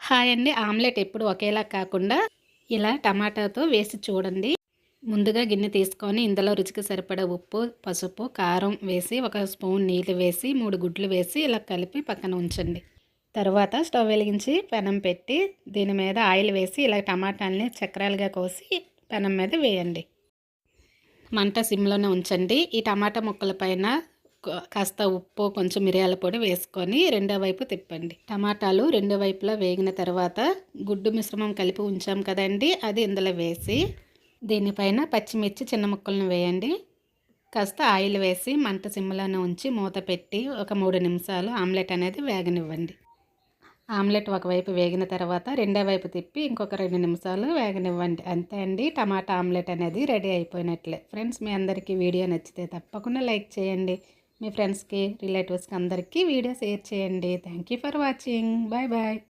Hi అండి. Omelette ఎప్పుడు ఒకేలా కాకుండా ఇలా టమాటాతో వేసి చూడండి. ముందుగా గిన్నె తీసుకొని ఇందులో రుచికి సరిపడా ఉప్పు, పసుపు, కారం వేసి ఒక స్పూన్ నీళ్ళు వేసి 3 గుడ్లు వేసి ఇలా కలిపి పక్కన ఉంచండి. తర్వాత స్టవ్ వెలిగించి పెనం పెట్టి దీని మీద ఆయిల్ వేసి ఇలా టమాటాలని చక్రాలుగా కోసి పెనం మీద వేయండి. మంట సిమ్లోనే ఉంచండి. ఈ టమాటా ముక్కల పైన కాస్త ఉప్పు, కొంచెం మిరియాల పొడి వేసుకొని రెండో వైపు తిప్పండి. టమాటాలు రెండు వైపులా వేగిన తర్వాత గుడ్డు మిశ్రమం కలిపి ఉంచాం కదండి, అది ఇందులో వేసి దీనిపైన పచ్చిమిర్చి చిన్న ముక్కలను వేయండి. కాస్త ఆయిల్ వేసి మంట సిమ్లోనే ఉంచి మూత పెట్టి ఒక 3 నిమిషాలు ఆమ్లెట్ అనేది వేగనివ్వండి. ఆమ్లెట్ ఒకవైపు వేగిన తర్వాత రెండో వైపు తిప్పి ఇంకొక 2 నిమిషాలు వేగనివ్వండి. అంతే అండి, టమాటా ఆమ్లెట్ అనేది రెడీ అయిపోయినట్లే. ఫ్రెండ్స్, మీ అందరికీ వీడియో నచ్చితే తప్పకుండా లైక్ చేయండి. మీ ఫ్రెండ్స్కి, రిలేటివ్స్కి అందరికీ వీడియో షేర్ చేయండి. Thank you for watching. Bye bye.